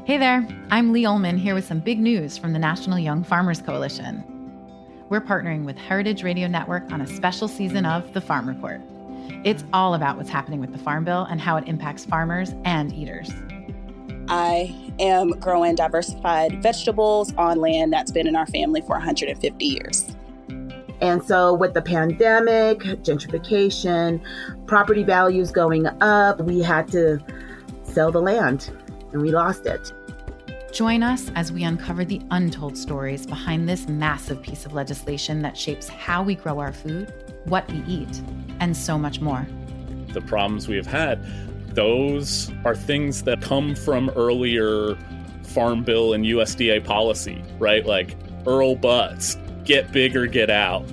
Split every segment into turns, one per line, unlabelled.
Hey there, I'm Lee Ullman here with some big news from the National Young Farmers Coalition. We're partnering with Heritage Radio Network on a special season of The Farm Report. It's all about what's happening with the Farm Bill and how it impacts farmers and eaters.
I am growing diversified vegetables on land that's been in our family for 150 years.
And so with the pandemic, gentrification, property values going up, we had to sell the land and we lost it.
Join us as we uncover the untold stories behind this massive piece of legislation that shapes how we grow our food, what we eat, and so much more.
The problems we have had, those are things that come from earlier Farm Bill and USDA policy, right? Like Earl Butz, get big or get out.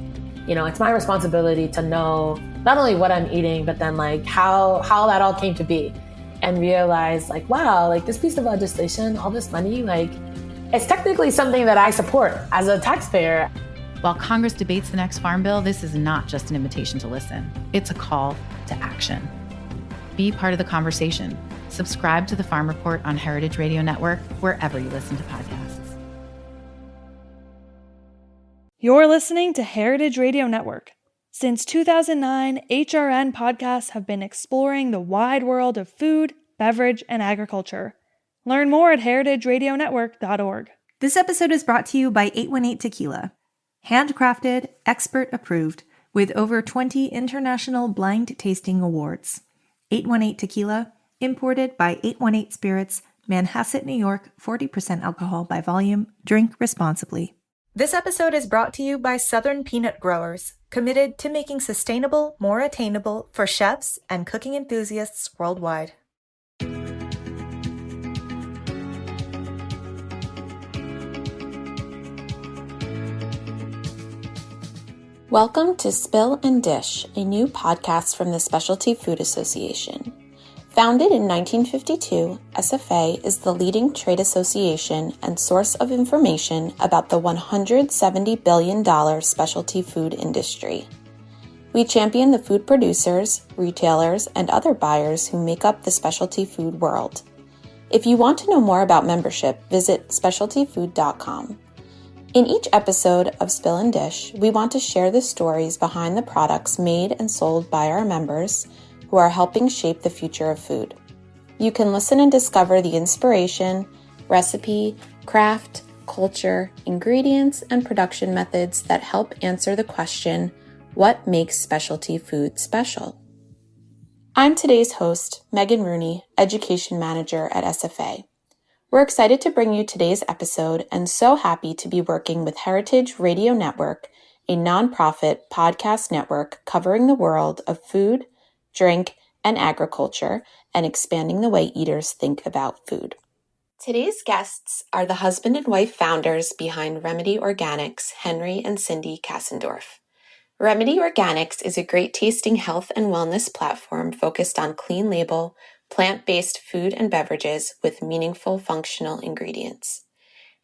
You know, it's my responsibility to know not only what I'm eating, but then like how that all came to be. And realize like, wow, like this piece of legislation, all this money, like it's technically something that I support as a taxpayer.
While Congress debates the next Farm Bill, this is not just an invitation to listen. It's a call to action. Be part of the conversation. Subscribe to the Farm Report on Heritage Radio Network, wherever you listen to podcasts.
You're listening to Heritage Radio Network. Since 2009, HRN podcasts have been exploring the wide world of food, beverage, and agriculture. Learn more at heritageradionetwork.org.
This episode is brought to you by 818 Tequila. Handcrafted, expert approved, with over 20 international blind tasting awards. 818 Tequila, imported by 818 Spirits, Manhasset, New York, 40% alcohol by volume. Drink responsibly.
This episode is brought to you by Southern Peanut Growers, committed to making sustainable more attainable for chefs and cooking enthusiasts worldwide.
Welcome to Spill and Dish, a new podcast from the Specialty Food Association. Founded in 1952, SFA is the leading trade association and source of information about the $170 billion specialty food industry. We champion the food producers, retailers, and other buyers who make up the specialty food world. If you want to know more about membership, visit specialtyfood.com. In each episode of Spill and Dish, we want to share the stories behind the products made and sold by our members who are helping shape the future of food. You can listen and discover the inspiration, recipe, craft, culture, ingredients, and production methods that help answer the question, what makes specialty food special? I'm today's host, Megan Rooney, Education Manager at SFA. We're excited to bring you today's episode and so happy to be working with Heritage Radio Network, a nonprofit podcast network covering the world of food, drink, and agriculture, and expanding the way eaters think about food. Today's guests are the husband and wife founders behind Remedy Organics, Henry and Cindy Kassendorf. Remedy Organics is a great tasting health and wellness platform focused on clean label, plant-based food and beverages with meaningful functional ingredients.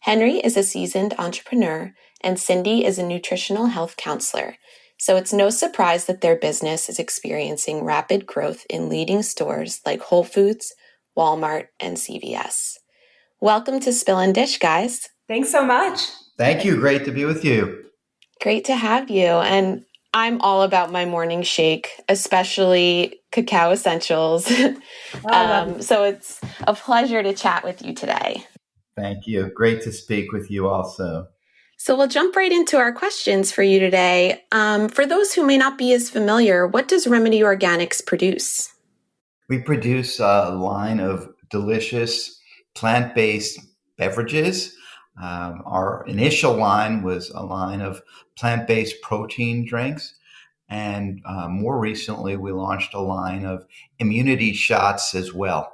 Henry is a seasoned entrepreneur, and Cindy is a nutritional health counselor. So it's no surprise that their business is experiencing rapid growth in leading stores like Whole Foods, Walmart, and CVS. Welcome to Spill and Dish, guys.
Thanks so much.
Thank you. Great to be with you.
Great to have you. And I'm all about my morning shake, especially cacao essentials. So it's a pleasure to chat with you today.
Thank you. Great to speak with you also.
So we'll jump right into our questions for you today. For those who may not be as familiar, what does Remedy Organics produce?
We produce a line of delicious plant-based beverages. Our initial line was a line of plant-based protein drinks. And more recently, we launched a line of immunity shots as well.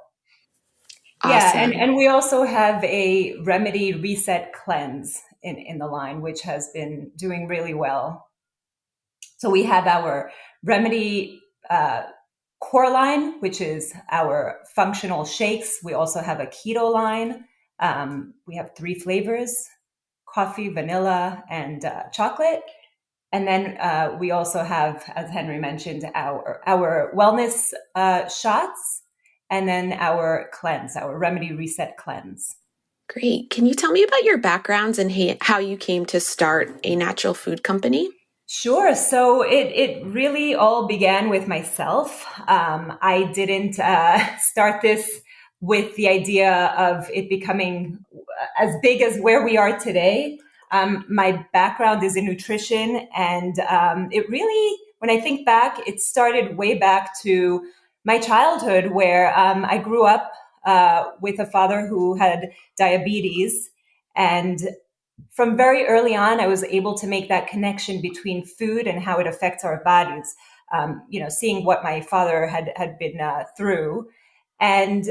Awesome. Yeah, and we also have a Remedy Reset Cleanse in the line, which has been doing really well. So we have our Remedy core line, which is our functional shakes. We also have a keto line. We have 3 flavors: coffee, vanilla, and chocolate. And then we also have, as Henry mentioned, our wellness shots, and then our cleanse, our Remedy Reset Cleanse.
Great. Can you tell me about your backgrounds and how you came to start a natural food company?
Sure. So it really all began with myself. I didn't start this with the idea of it becoming as big as where we are today. My background is in nutrition, and it really, when I think back, it started way back to my childhood, where I grew up with a father who had diabetes. And from very early on, I was able to make that connection between food and how it affects our bodies, seeing what my father had been through. And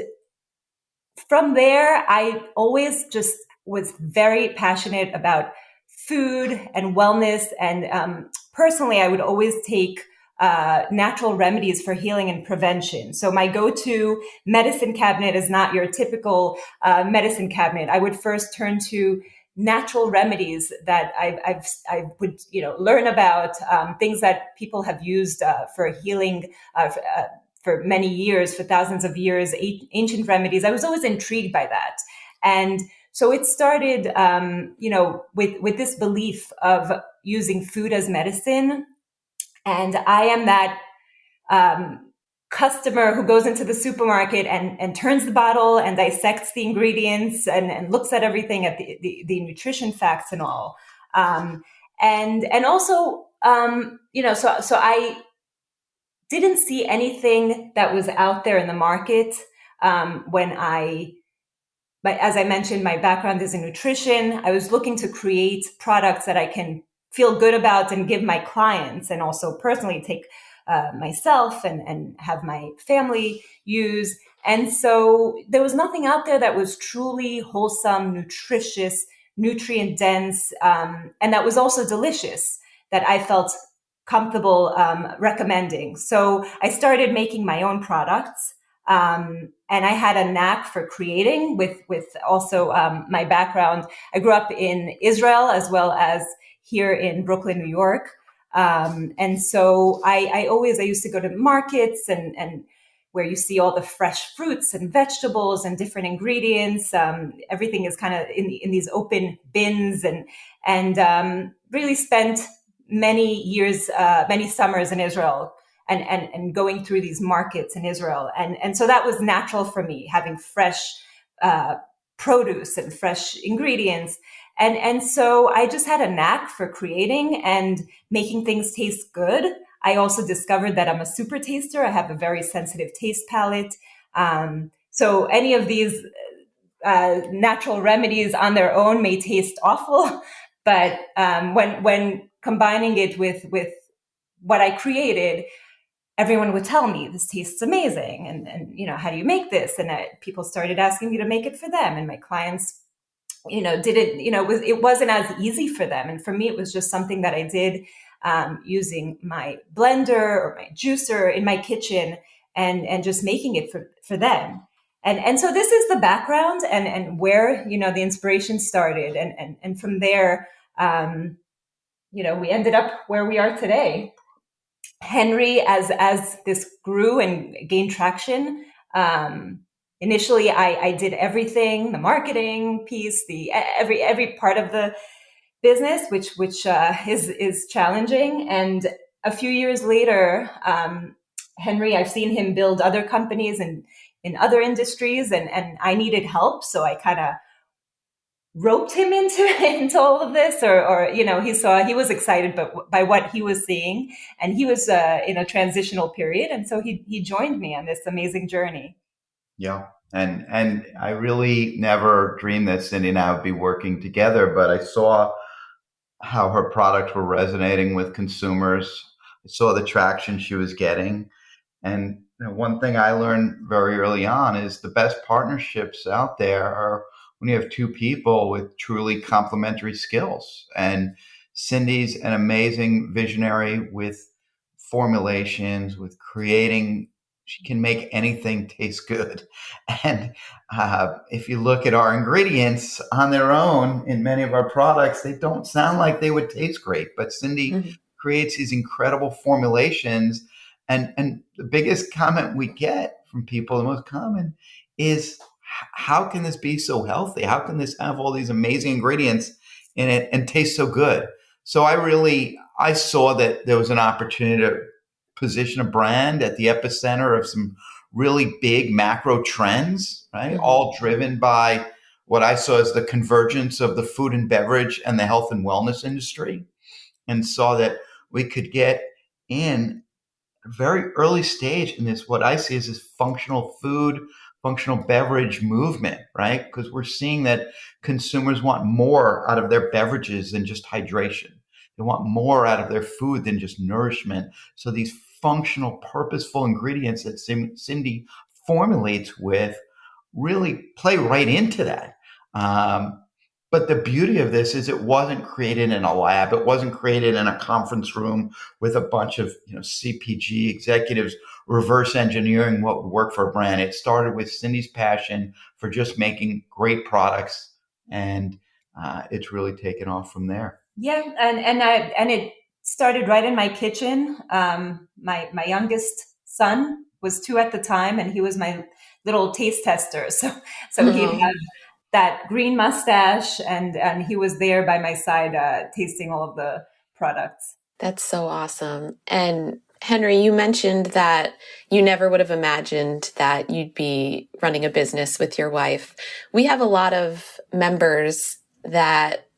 from there, I always just was very passionate about food and wellness. And personally, I would always take natural remedies for healing and prevention. So my go-to medicine cabinet is not your typical medicine cabinet. I would first turn to natural remedies that I would learn about, things that people have used for healing for many years, for thousands of years, ancient remedies. I was always intrigued by that. And so it started, with this belief of using food as medicine. And I am that customer who goes into the supermarket and turns the bottle and dissects the ingredients and looks at everything, at the nutrition facts and all. And also, so I didn't see anything that was out there in the market but as I mentioned, my background is in nutrition. I was looking to create products that I can feel good about and give my clients, and also personally take myself and have my family use. And so there was nothing out there that was truly wholesome, nutritious, nutrient dense, and that was also delicious, that I felt comfortable recommending. So I started making my own products. And I had a knack for creating with also my background. I grew up in Israel as well as here in Brooklyn, New York. And so I used to go to markets and where you see all the fresh fruits and vegetables and different ingredients. Everything is kind of in these open bins, and really spent many years, many summers in Israel. And going through these markets in Israel. And so that was natural for me, having fresh produce and fresh ingredients. And so I just had a knack for creating and making things taste good. I also discovered that I'm a super taster. I have a very sensitive taste palate. So any of these natural remedies on their own may taste awful, but when combining it with what I created, everyone would tell me, this tastes amazing. And how do you make this? And people started asking me to make it for them. And my clients, it wasn't as easy for them. And for me, it was just something that I did using my blender or my juicer in my kitchen and just making it for them. And so this is the background and where, the inspiration started. And from there, we ended up where we are today. Henry, as this grew and gained traction, initially I did everything, the marketing piece, every part of the business, which is challenging. And a few years later, Henry, I've seen him build other companies and in other industries, and I needed help, so I kind of roped him into all of this, or he was excited by what he was seeing, and he was in a transitional period, and so he joined me on this amazing journey.
Yeah, and I really never dreamed that Cindy and I would be working together, but I saw how her products were resonating with consumers. I saw the traction she was getting, and one thing I learned very early on is the best partnerships out there are when you have two people with truly complementary skills. And Cindy's an amazing visionary with formulations, with creating. She can make anything taste good. And if you look at our ingredients on their own in many of our products, they don't sound like they would taste great. But Cindy creates these incredible formulations. And the biggest comment we get from people, the most common, is how can this be so healthy? How can this have all these amazing ingredients in it and taste so good? So I saw that there was an opportunity to position a brand at the epicenter of some really big macro trends, right? Mm-hmm. All driven by what I saw as the convergence of the food and beverage and the health and wellness industry, and saw that we could get in a very early stage in this, what I see as this functional food, functional beverage movement, right? Because we're seeing that consumers want more out of their beverages than just hydration. They want more out of their food than just nourishment. So these functional, purposeful ingredients that Cindy formulates with really play right into that. But the beauty of this is it wasn't created in a lab. It wasn't created in a conference room with a bunch of CPG executives reverse engineering what would work for a brand. It started with Cindy's passion for just making great products, and it's really taken off from there.
Yeah, and it started right in my kitchen. My youngest son was 2 at the time, and he was my little taste tester. So he had that green mustache, and he was there by my side, tasting all of the products.
That's so awesome. And Henry, you mentioned that you never would have imagined that you'd be running a business with your wife. We have a lot of members that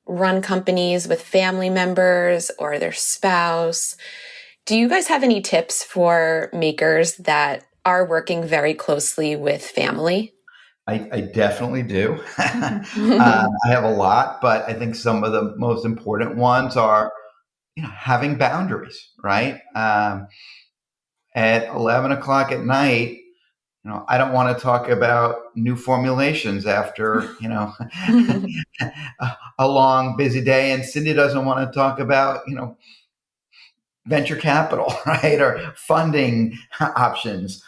run companies with family members or their spouse. Do you guys have any tips for makers that are working very closely with family?
I definitely do. I have a lot, but I think some of the most important ones are, having boundaries, right? At 11 o'clock at night, I don't want to talk about new formulations after, a long, busy day. And Cindy doesn't want to talk about, venture capital, right? Or funding options.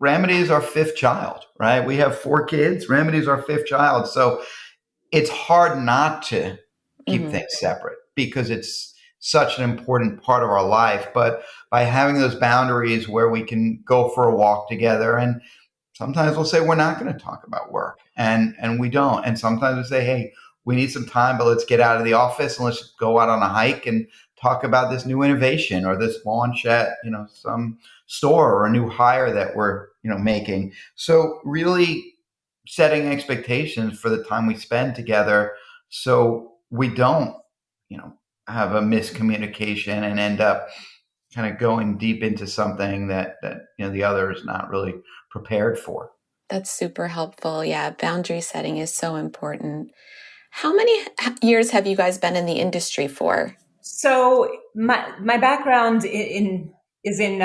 Remedy is our 5th child, right? We have 4 kids. Remedy is our 5th child. So it's hard not to keep things separate because it's such an important part of our life. But by having those boundaries where we can go for a walk together, and sometimes we'll say we're not going to talk about work, and we don't. And sometimes we say, hey, we need some time, but let's get out of the office and let's go out on a hike and talk about this new innovation or this launch at, some store or a new hire that we're, making. So really setting expectations for the time we spend together so we don't, have a miscommunication and end up kind of going deep into something that the other is not really prepared for.
That's super helpful. Yeah, boundary setting is so important. How many years have you guys been in the industry for?
So my background is in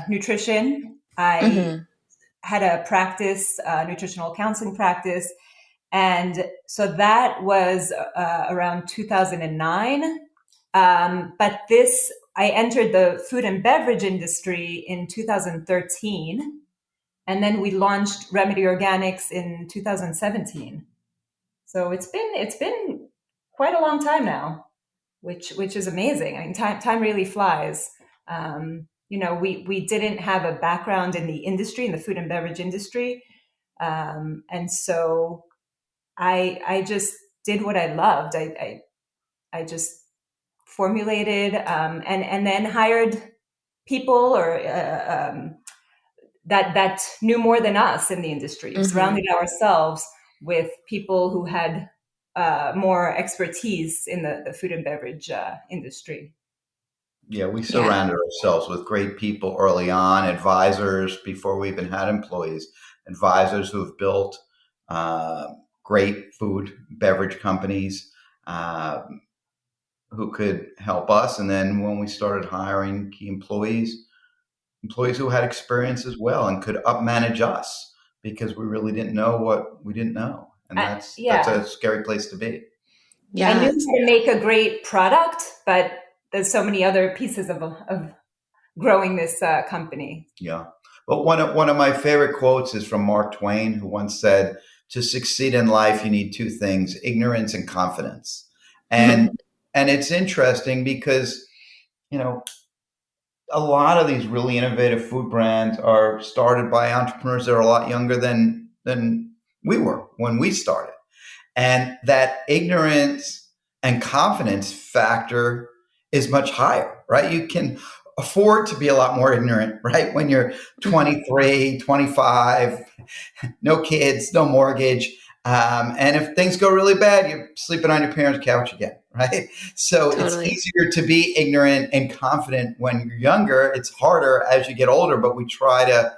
nutrition. I had a practice, nutritional counseling practice. And so that was around 2009. But I entered the food and beverage industry in 2013. And then we launched Remedy Organics in 2017. So it's been quite a long time now, which is amazing. I mean, time really flies. We didn't have a background in the industry, in the food and beverage industry. And so I just did what I loved. I just formulated and then hired people or that knew more than us in the industry. Surrounded ourselves with people who had more expertise in the food and beverage industry.
Yeah, we surrounded ourselves with great people early on, advisors before we even had employees, advisors who have built great food, beverage companies who could help us. And then when we started hiring key employees who had experience as well and could up-manage us because we really didn't know what we didn't know. And that's a scary place to be.
Yeah. I knew how to make a great product, but there's so many other pieces of growing this company.
Yeah. But one of my favorite quotes is from Mark Twain, who once said, to succeed in life, you need 2 things, ignorance and confidence. And it's interesting because, a lot of these really innovative food brands are started by entrepreneurs that are a lot younger than we were when we started. And that ignorance and confidence factor is much higher, right? You can afford to be a lot more ignorant, right? When you're 23, 25, no kids, no mortgage. And if things go really bad, you're sleeping on your parents' couch again, right? So It's easier to be ignorant and confident when you're younger. It's harder as you get older, but we try to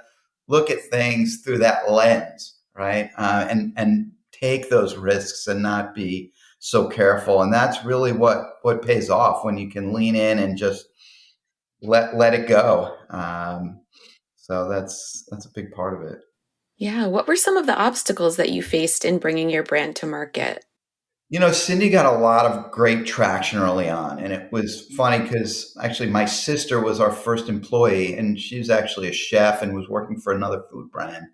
look at things through that lens, right? And take those risks and not be so careful. And that's really what pays off when you can lean in and just let it go. So that's a big part of it.
Yeah. What were some of the obstacles that you faced in bringing your brand to market?
Cindy got a lot of great traction early on. And it was funny because actually my sister was our first employee, and she was actually a chef and was working for another food brand.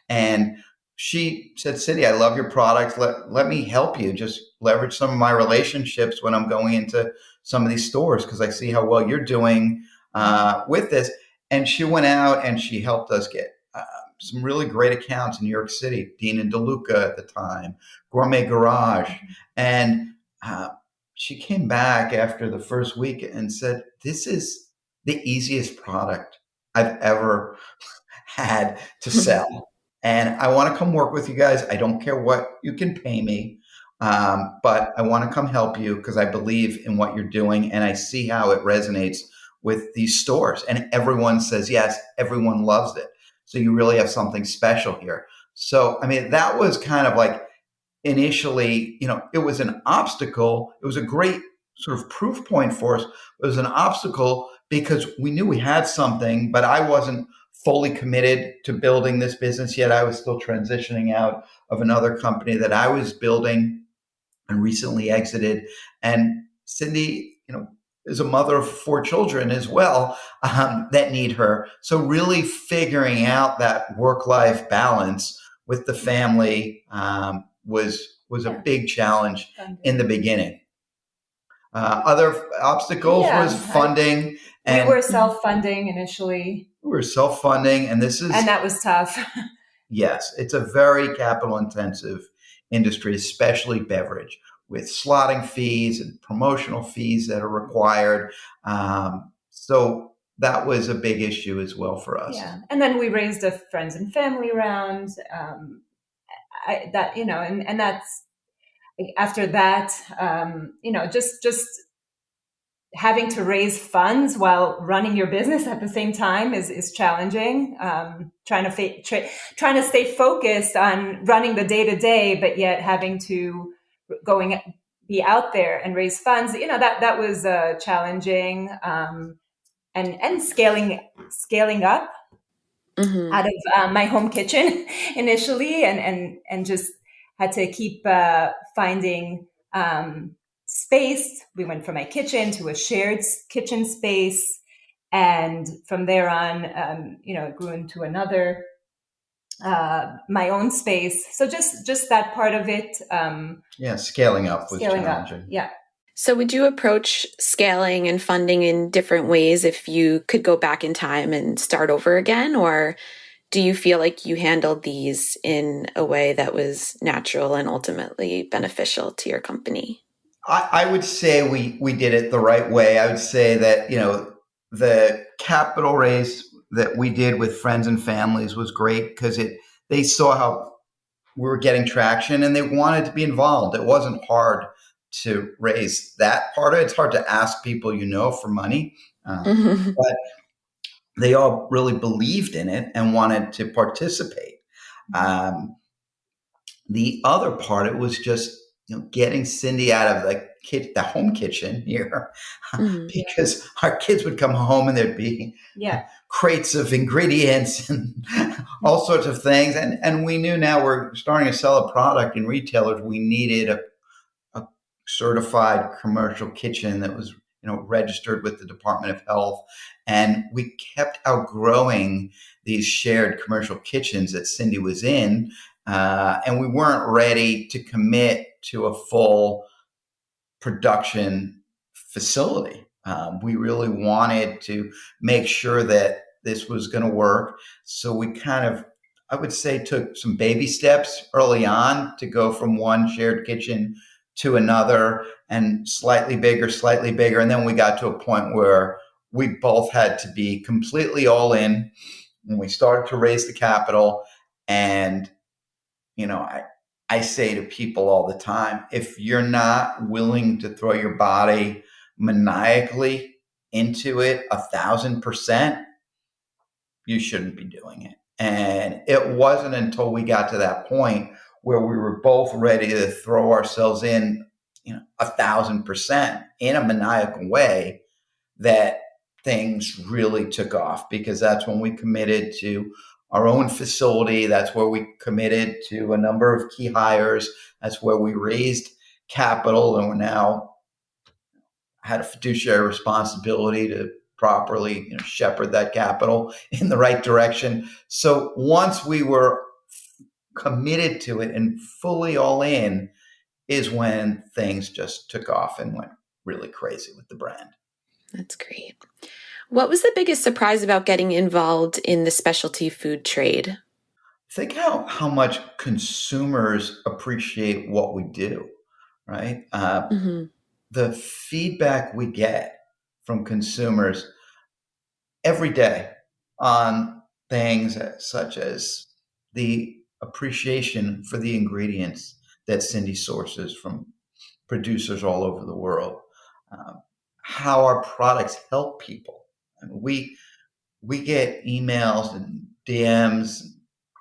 And she said, Cindy, I love your product. Let me help you. Just leverage some of my relationships when I'm going into some of these stores, because I see how well you're doing with this. And she went out and she helped us get some really great accounts in New York City, Dean and DeLuca at the time, Gourmet Garage. And she came back after the first week and said, this is the easiest product I've ever had to sell. And I want to come work with you guys. I don't care what you can pay me, but I want to come help you because I believe in what you're doing. And I see how it resonates with these stores. And everyone says, yes, everyone loves it. So you really have something special here. So, I mean, that was kind of like initially, it was an obstacle. It was a great sort of proof point for us. It was an obstacle because we knew we had something, but I wasn't fully committed to building this business yet. I was still transitioning out of another company that I was building and recently exited. And Cindy, is a mother of 4 children as well that need her. So really figuring out that work-life balance with the family was a big challenge in the beginning. Other obstacles was funding.
We were self-funding initially.
We were self-funding, and
that was tough.
Yes, it's a very capital-intensive industry, especially beverage, with slotting fees and promotional fees that are required. So that was a big issue as well for us.
Yeah, and then we raised a friends and family round. And that's after that. Just having to raise funds while running your business at the same time is challenging. Trying to stay focused on running the day to day, but yet having to be out there and raise funds. That was challenging. And scaling up out of my home kitchen initially, and just had to keep finding space. We went from my kitchen to a shared kitchen space, and from there on, it grew into another, my own space. So just that part of it.
Scaling up was challenging.
Yeah.
So would you approach scaling and funding in different ways if you could go back in time and start over again? Or do you feel like you handled these in a way that was natural and ultimately beneficial to your company?
I would say we did it the right way. I would say that, the capital raise that we did with friends and families was great because they saw how we were getting traction and they wanted to be involved. It wasn't hard to raise that part of it. It's hard to ask people for money, but they all really believed in it and wanted to participate. The other part, it was just getting Cindy out of the home kitchen here, because our kids would come home and there'd be crates of ingredients and all sorts of things. And we knew now we're starting to sell a product in retailers. We needed a certified commercial kitchen that was registered with the Department of Health. And we kept outgrowing these shared commercial kitchens that Cindy was in. And we weren't ready to commit to a full production facility. We really wanted to make sure that this was going to work. So we kind of, I would say, took some baby steps early on to go from one shared kitchen to another, and slightly bigger. And then we got to a point where we both had to be completely all in when we started to raise the capital. And, I say to people all the time, if you're not willing to throw your body maniacally into it 1,000%, you shouldn't be doing it. And it wasn't until we got to that point where we were both ready to throw ourselves in, 1,000% in a maniacal way, that things really took off, because that's when we committed to our own facility. That's where we committed to a number of key hires. That's where we raised capital, and we're now had a fiduciary responsibility to properly shepherd that capital in the right direction. So once we were committed to it and fully all in, is when things just took off and went really crazy with the brand.
That's great. What was the biggest surprise about getting involved in the specialty food trade?
Think how much consumers appreciate what we do, right? The feedback we get from consumers every day on things such as the appreciation for the ingredients that Cindy sources from producers all over the world, how our products help people. I mean, we get emails and DMs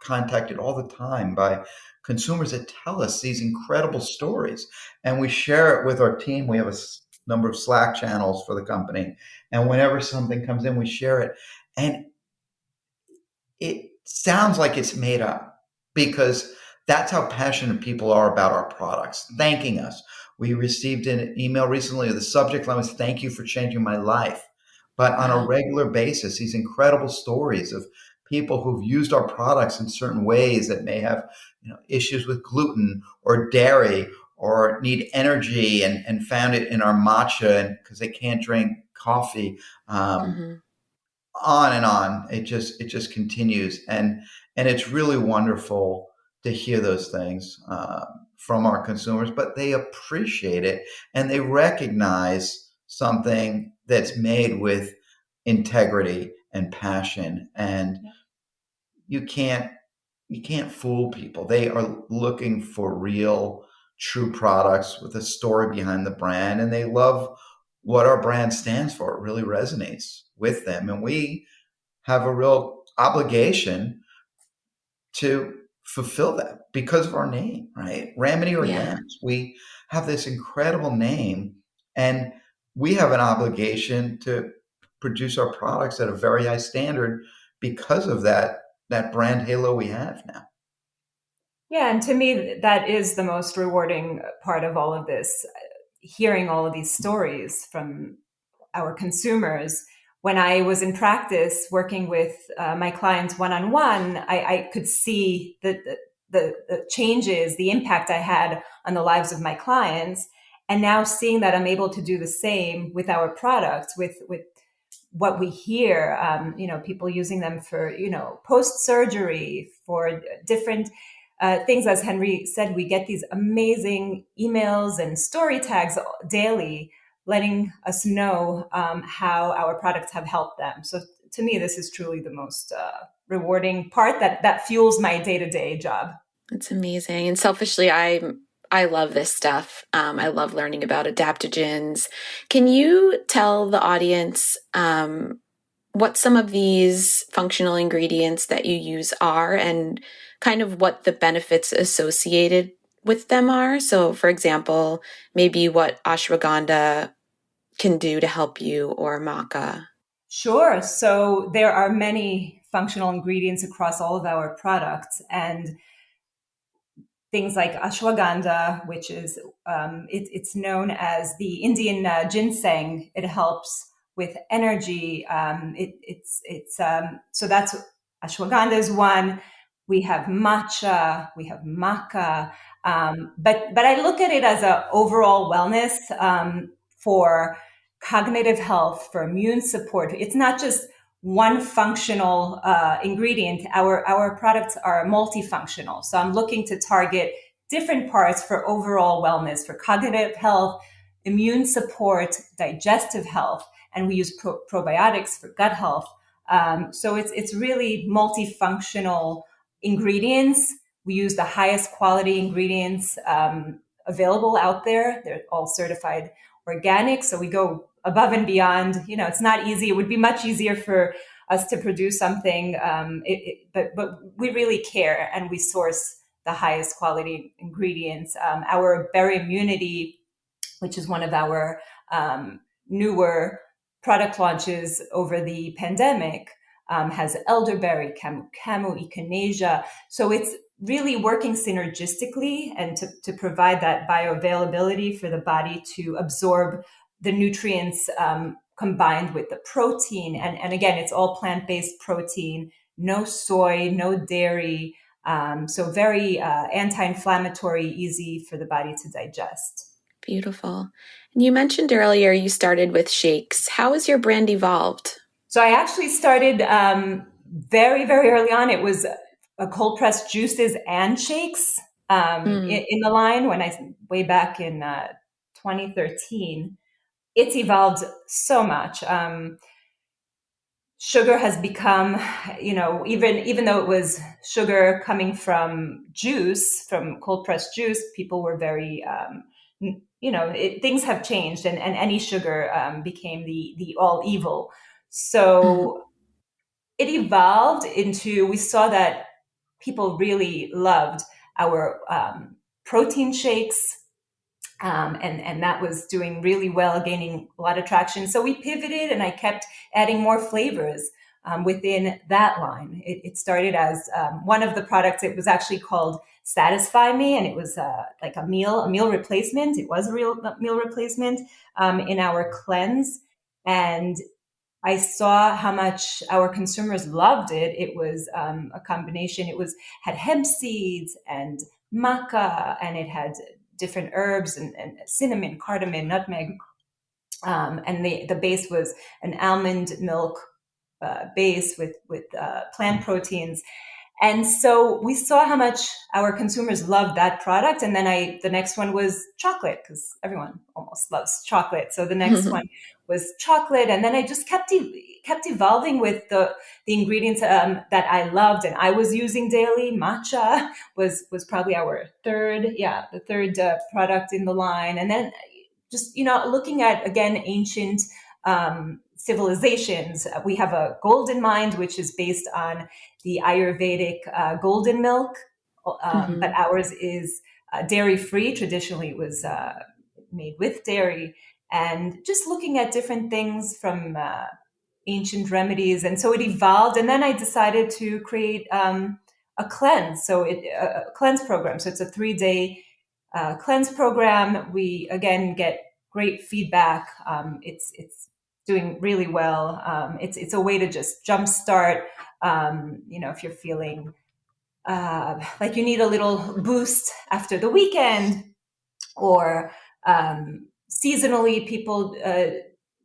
contacted all the time by consumers that tell us these incredible stories, and we share it with our team. We have a number of Slack channels for the company, and whenever something comes in, we share it. And it sounds like it's made up, because that's how passionate people are about our products, thanking us. We received an email recently. The subject line was, "Thank you for changing my life." But on a regular basis, these incredible stories of people who've used our products in certain ways that may have issues with gluten or dairy, or need energy and found it in our matcha because they can't drink coffee. On and on. It just continues. And it's really wonderful to hear those things from our consumers, but they appreciate it, and they recognize something that's made with integrity and passion. And you can't fool people. They are looking for real, true products with a story behind the brand, and they love what our brand stands for. It really resonates with them, and we have a real obligation to fulfill that because of our name, right? Ramity Organics. We have this incredible name, and we have an obligation to produce our products at a very high standard because of that brand halo we have now.
Yeah, and to me, that is the most rewarding part of all of this, hearing all of these stories from our consumers. When I was in practice working with my clients one-on-one, I could see the changes, the impact I had on the lives of my clients. And now seeing that I'm able to do the same with our products, with what we hear, people using them for, post-surgery, for different things. As Henry said, we get these amazing emails and story tags daily, letting us know how our products have helped them. So to me, this is truly the most rewarding part that fuels my day-to-day job.
It's amazing. And selfishly, I love this stuff. I love learning about adaptogens. Can you tell the audience what some of these functional ingredients that you use are, and kind of what the benefits associated with them are? So, for example, maybe what ashwagandha can do to help you, or maca.
Sure. So there are many functional ingredients across all of our products, and things like ashwagandha, which is it's known as the Indian ginseng. It helps with energy. So that's ashwagandha is one. We have matcha. We have maca. But I look at it as an overall wellness for cognitive health, for immune support. It's not just one functional ingredient. Our products are multifunctional. So I'm looking to target different parts for overall wellness, for cognitive health, immune support, digestive health, and we use probiotics for gut health. So it's really multifunctional ingredients. We use the highest quality ingredients available out there. They're all certified organic. So we go above and beyond. It's not easy. It would be much easier for us to produce something, but we really care, and we source the highest quality ingredients. Our Berry Immunity, which is one of our newer product launches over the pandemic, has elderberry, camu, echinacea. So it's really working synergistically and to provide that bioavailability for the body to absorb the nutrients combined with the protein. And again, it's all plant-based protein, no soy, no dairy. So very anti-inflammatory, easy for the body to digest.
Beautiful. And you mentioned earlier you started with shakes. How has your brand evolved?
So I actually started very, very early on. It was cold pressed juices and shakes in the line way back in 2013. It's evolved so much. Sugar has become, even though it was sugar coming from juice, from cold pressed juice, people were very, things have changed, and any sugar became the all evil. So it evolved into, we saw that people really loved our protein shakes, and that was doing really well, gaining a lot of traction. So we pivoted, and I kept adding more flavors within that line. It started as one of the products. It was actually called Satisfy Me, and it was like a meal replacement. It was a real meal replacement in our cleanse, and I saw how much our consumers loved it. It was a combination. Had hemp seeds and maca, and it had different herbs and cinnamon, cardamom, nutmeg. And the base was an almond milk base with plant proteins. And so we saw how much our consumers loved that product. And then the next one was chocolate, because everyone almost loves chocolate. So the next one was chocolate. And then I just kept evolving with the ingredients that I loved and I was using daily. Matcha was probably our third product in the line. And then just, looking at, again, ancient civilizations. We have a golden mind, which is based on the Ayurvedic golden milk, but ours is dairy-free. Traditionally, it was made with dairy. And just looking at different things from ancient remedies. And so it evolved. And then I decided to create a cleanse. So a cleanse program. So it's a 3-day cleanse program. We, again, get great feedback. It's doing really well. It's a way to just jumpstart, if you're feeling like you need a little boost after the weekend, or seasonally people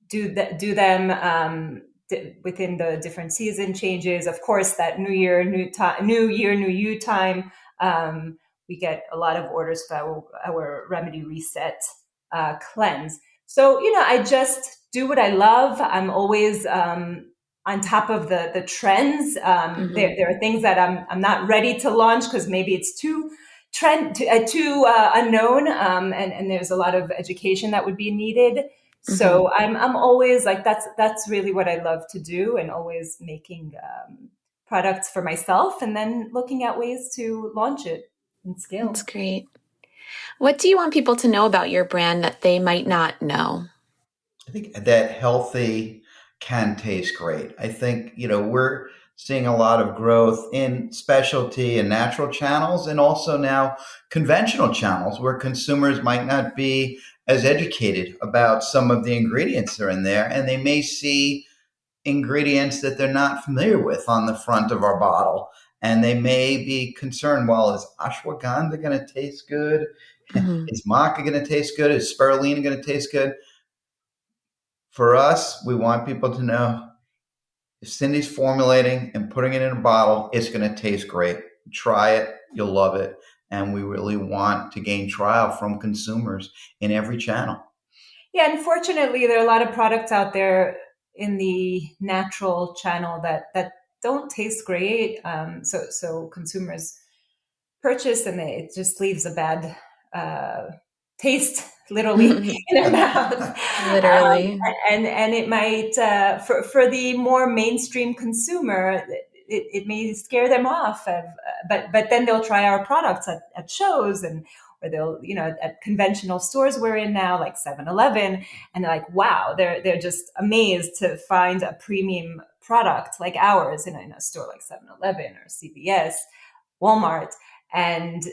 do them within the different season changes. Of course, that new year, new you time, we get a lot of orders for our Remedy Reset cleanse. So, I just do what I love. I'm always on top of the trends. There are things that I'm not ready to launch because maybe it's too unknown, and there's a lot of education that would be needed. So I'm always like, that's really what I love to do, and always making products for myself and then looking at ways to launch it and scale.
That's great. What do you want people to know about your brand that they might not know?
I think that healthy can taste great. I think, we're seeing a lot of growth in specialty and natural channels, and also now conventional channels where consumers might not be as educated about some of the ingredients that are in there, and they may see ingredients that they're not familiar with on the front of our bottle. And they may be concerned, well, is ashwagandha going to taste good? Is maca going to taste good? Is spirulina going to taste good? For us, we want people to know if Cindy's formulating and putting it in a bottle, it's going to taste great. Try it. You'll love it. And we really want to gain trial from consumers in every channel.
Yeah, unfortunately, there are a lot of products out there in the natural channel that don't taste great. So consumers purchase and it just leaves a bad taste, literally, in their mouth.
Literally.
And it might, for the more mainstream consumer, it may scare them off. But then they'll try our products at shows or they'll, at conventional stores we're in now, like 7-Eleven, and they're like, wow, they're just amazed to find a premium product like ours in a store like 7-Eleven or CVS, Walmart, and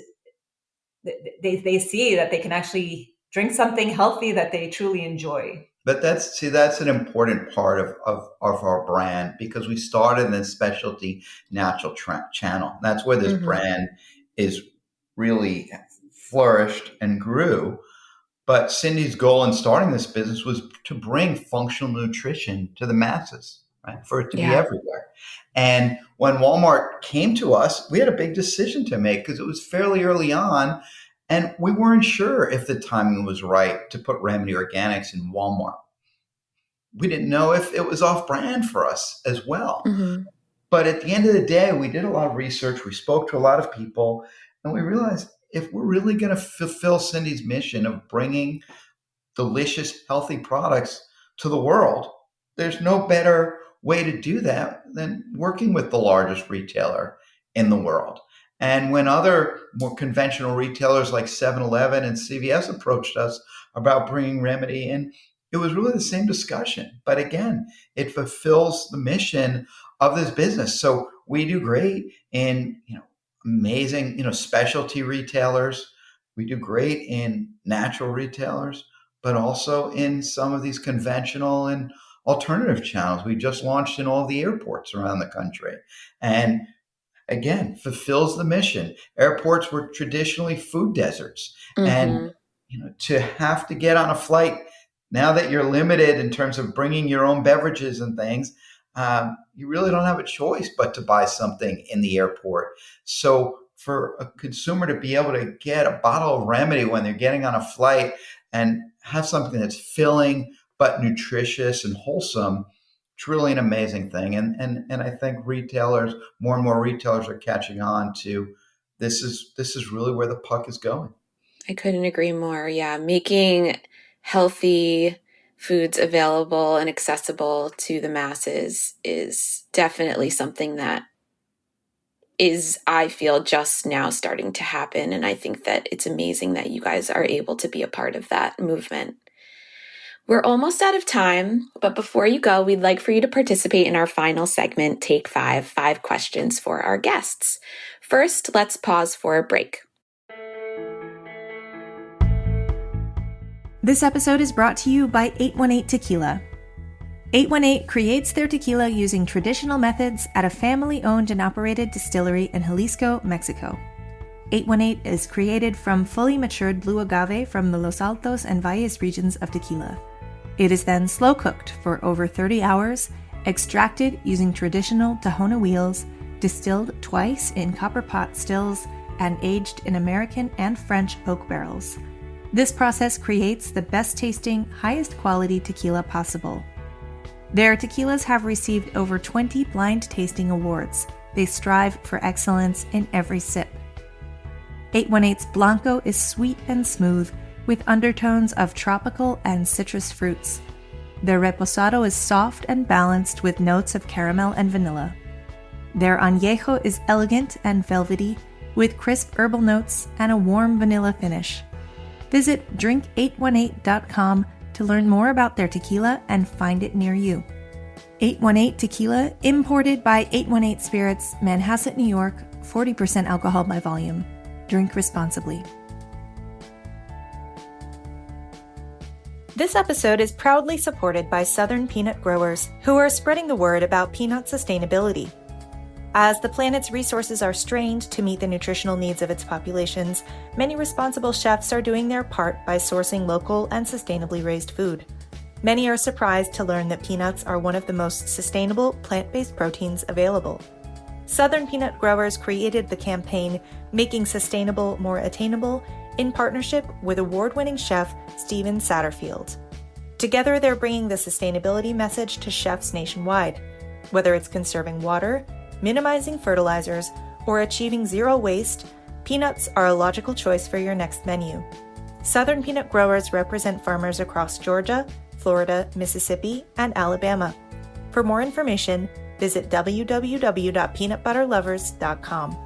they see that they can actually drink something healthy that they truly enjoy.
But that's an important part of our brand, because we started in the specialty natural channel. That's where this brand is really flourished and grew. But Cindy's goal in starting this business was to bring functional nutrition to the masses, right? For it to be everywhere. And when Walmart came to us, we had a big decision to make because it was fairly early on. And we weren't sure if the timing was right to put Remedy Organics in Walmart. We didn't know if it was off brand for us as well. But at the end of the day, we did a lot of research. We spoke to a lot of people, and we realized if we're really going to fulfill Cindy's mission of bringing delicious, healthy products to the world, there's no better way to do that than working with the largest retailer in the world. And when other more conventional retailers like 7-Eleven and CVS approached us about bringing Remedy in, it was really the same discussion. But again, it fulfills the mission of this business. So we do great in, amazing, specialty retailers. We do great in natural retailers, but also in some of these conventional and alternative channels. We just launched in all the airports around the country. And again, fulfills the mission. Airports were traditionally food deserts. And, to have to get on a flight, now that you're limited in terms of bringing your own beverages and things, you really don't have a choice but to buy something in the airport. So for a consumer to be able to get a bottle of Remedy when they're getting on a flight and have something that's filling but nutritious and wholesome, it's really an amazing thing. And I think retailers, more and more retailers are catching on to this is really where the puck is going.
I couldn't agree more. Yeah. Making healthy foods available and accessible to the masses is definitely something that is, I feel, just now starting to happen. And I think that it's amazing that you guys are able to be a part of that movement. We're almost out of time, but before you go, we'd like for you to participate in our final segment, Take 5 questions for our guests. First, let's pause for a break.
This episode is brought to you by 818 Tequila. 818 creates their tequila using traditional methods at a family-owned and operated distillery in Jalisco, Mexico. 818 is created from fully matured blue agave from the Los Altos and Valles regions of tequila. It is then slow-cooked for over 30 hours, extracted using traditional Tahona wheels, distilled twice in copper pot stills, and aged in American and French oak barrels. This process creates the best-tasting, highest-quality tequila possible. Their tequilas have received over 20 blind tasting awards. They strive for excellence in every sip. 818's Blanco is sweet and smooth, with undertones of tropical and citrus fruits. Their Reposado is soft and balanced with notes of caramel and vanilla. Their Añejo is elegant and velvety, with crisp herbal notes and a warm vanilla finish. Visit drink818.com to learn more about their tequila and find it near you. 818 Tequila, imported by 818 Spirits, Manhasset, New York, 40% alcohol by volume. Drink responsibly.
This episode is proudly supported by Southern Peanut Growers, who are spreading the word about peanut sustainability. As the planet's resources are strained to meet the nutritional needs of its populations, many responsible chefs are doing their part by sourcing local and sustainably raised food. Many are surprised to learn that peanuts are one of the most sustainable plant-based proteins available. Southern Peanut Growers created the campaign Making Sustainable More Attainable in partnership with award-winning chef Steven Satterfield. Together, they're bringing the sustainability message to chefs nationwide. Whether it's conserving water, minimizing fertilizers, or achieving zero waste, peanuts are a logical choice for your next menu. Southern Peanut Growers represent farmers across Georgia, Florida, Mississippi, and Alabama. For more information, visit www.peanutbutterlovers.com.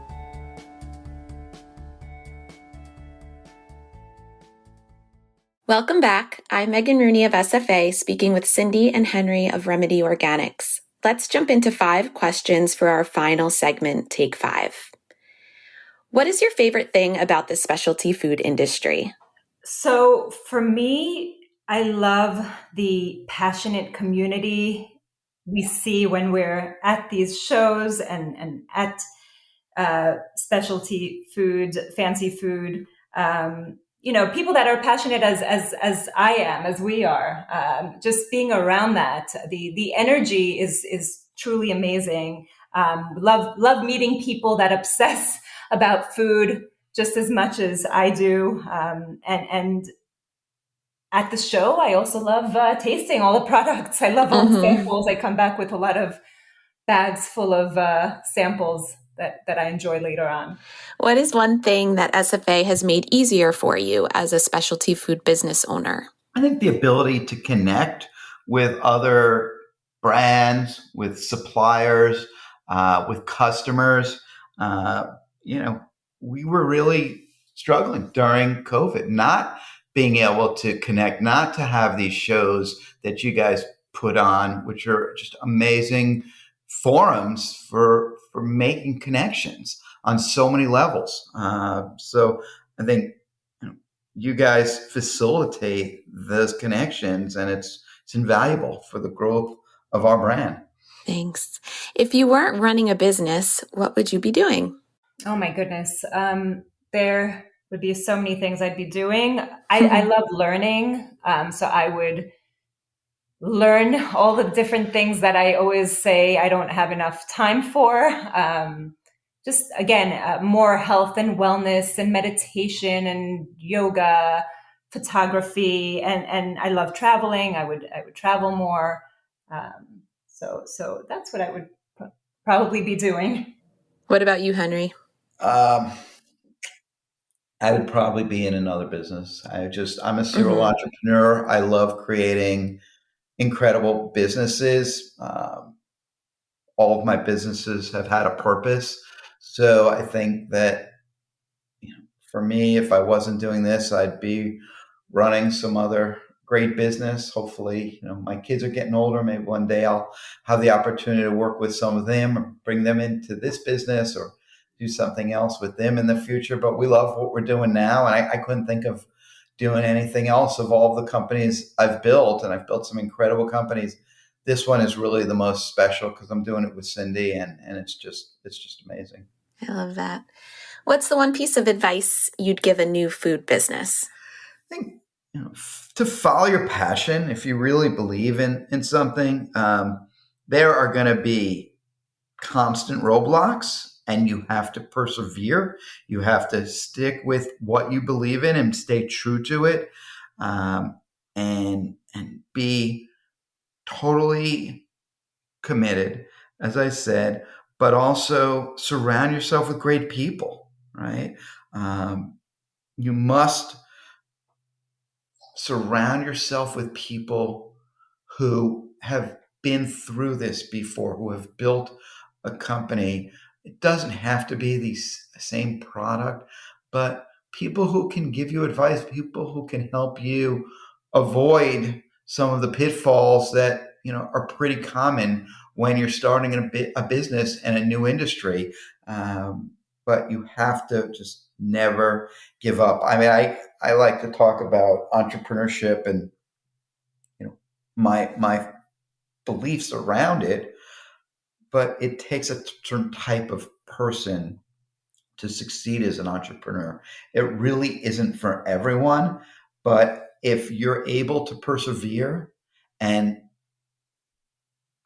Welcome back. I'm Megan Rooney of SFA, speaking with Cindy and Henry of Remedy Organics. Let's jump into 5 questions for our final segment, Take 5. What is your favorite thing about the specialty food industry?
So for me, I love the passionate community we see when we're at these shows and at specialty food, fancy food. People that are passionate as I am, as we are. Just being around that, the energy is truly amazing. Love meeting people that obsess about food just as much as I do. And at the show, I also love tasting all the products. I love all the samples. I come back with a lot of bags full of samples that I enjoy later on.
What is one thing that SFA has made easier for you as a specialty food business owner?
I think the ability to connect with other brands, with suppliers, with customers. We were really struggling during COVID, not being able to connect, not to have these shows that you guys put on, which are just amazing forums for making connections on so many levels. So I think you guys facilitate those connections, and it's invaluable for the growth of our brand.
Thanks. If you weren't running a business, what would you be doing?
Oh my goodness. There would be so many things I'd be doing. I love learning. So I would learn all the different things that I always say I don't have enough time for. Just again, more health and wellness and meditation and yoga, photography, and I love traveling. I would travel more. So that's what I would probably be doing.
What about you, Henry?
I would probably be in another business. I'm a serial entrepreneur. I love creating incredible businesses. All of my businesses have had a purpose. So I think that, for me, if I wasn't doing this, I'd be running some other great business. Hopefully, my kids are getting older. Maybe one day I'll have the opportunity to work with some of them or bring them into this business or do something else with them in the future. But we love what we're doing now. And I couldn't think of doing anything else of all the companies I've built. And I've built some incredible companies. This one is really the most special because I'm doing it with Cindy, and it's just amazing.
I love that. What's the one piece of advice you'd give a new food business?
I think to follow your passion. If you really believe in something, there are going to be constant roadblocks, and you have to persevere. You have to stick with what you believe in and stay true to it, and be totally committed, as I said, but also surround yourself with great people, right? You must surround yourself with people who have been through this before, who have built a company. It doesn't have to be the same product, but people who can give you advice, people who can help you avoid some of the pitfalls that are pretty common when you're starting a business in a new industry. But you have to just never give up. I mean, I like to talk about entrepreneurship and my beliefs around it, but it takes a certain type of person to succeed as an entrepreneur. It really isn't for everyone, but if you're able to persevere and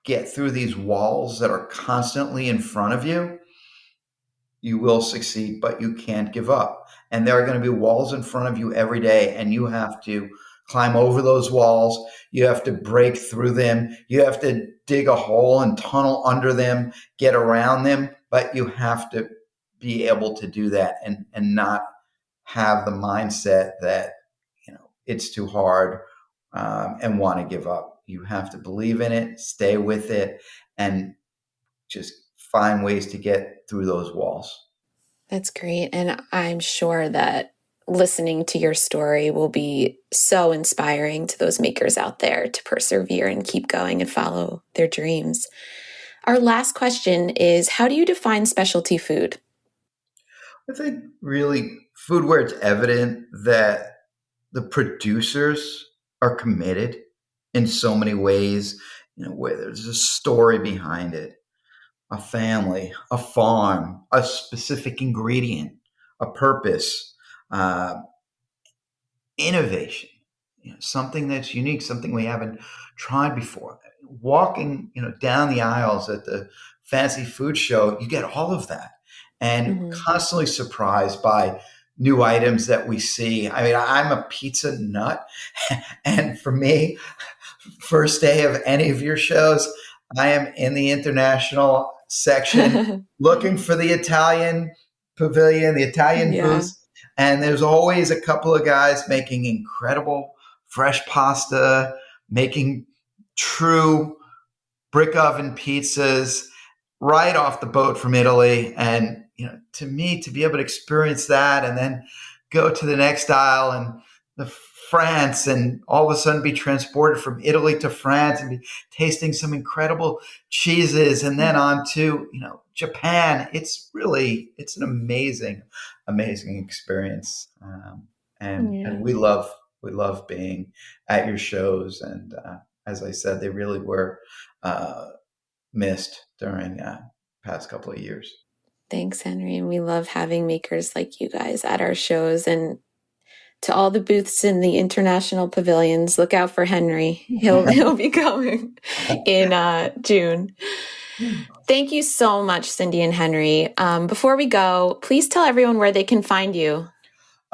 get through these walls that are constantly in front of you, you will succeed, but you can't give up. And there are going to be walls in front of you every day, and you have to climb over those walls. You have to break through them. You have to dig a hole and tunnel under them, get around them, but you have to be able to do that and not have the mindset that, it's too hard and want to give up. You have to believe in it, stay with it, and just find ways to get through those walls.
That's great. And I'm sure that listening to your story will be so inspiring to those makers out there to persevere and keep going and follow their dreams. Our last question is, how do you define specialty food?
I think really food where it's evident that the producers are committed in so many ways, where there's a story behind it, a family, a farm, a specific ingredient, a purpose, innovation, something that's unique, something we haven't tried before. Walking, down the aisles at the fancy food show, you get all of that, and constantly surprised by new items that we see. I mean, I'm a pizza nut, and for me, first day of any of your shows, I am in the international section looking for the Italian pavilion, the Italian booth. And there's always a couple of guys making incredible fresh pasta, making true brick oven pizzas right off the boat from Italy. And, to me, to be able to experience that and then go to the next aisle and France and all of a sudden be transported from Italy to France and be tasting some incredible cheeses and then on to, Japan. It's an amazing experience. And we love being at your shows. And as I said, they really were missed during past couple of years.
Thanks, Henry. And we love having makers like you guys at our shows. And to all the booths in the international pavilions, look out for Henry. He'll be coming in June. Thank you so much, Cindy and Henry. Before we go, please tell everyone where they can find you.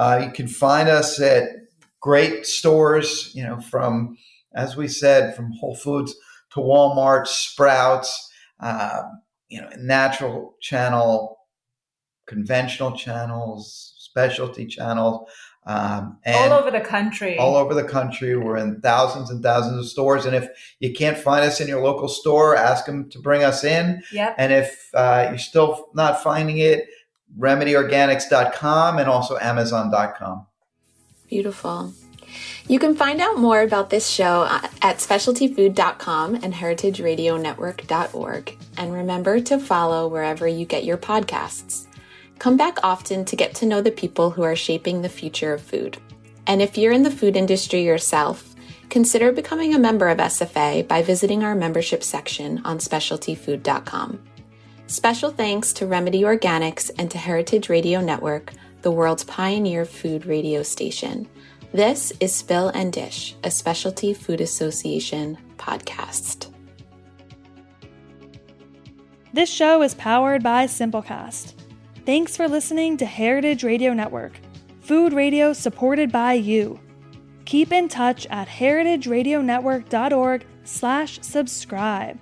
You can find us at great stores, from, as we said, from Whole Foods to Walmart, Sprouts, natural channel, conventional channels, specialty channels. And
all over the country.
All over the country. We're in thousands and thousands of stores. And if you can't find us in your local store, ask them to bring us in.
Yep.
And if you're still not finding it, RemedyOrganics.com and also Amazon.com.
Beautiful. You can find out more about this show at specialtyfood.com and heritageradionetwork.org. And remember to follow wherever you get your podcasts. Come back often to get to know the people who are shaping the future of food. And if you're in the food industry yourself, consider becoming a member of SFA by visiting our membership section on specialtyfood.com. Special thanks to Remedy Organics and to Heritage Radio Network, the world's pioneer food radio station. This is Spill and Dish, a Specialty Food Association podcast.
This show is powered by Simplecast. Thanks for listening to Heritage Radio Network, food radio supported by you. Keep in touch at heritageradionetwork.org/subscribe.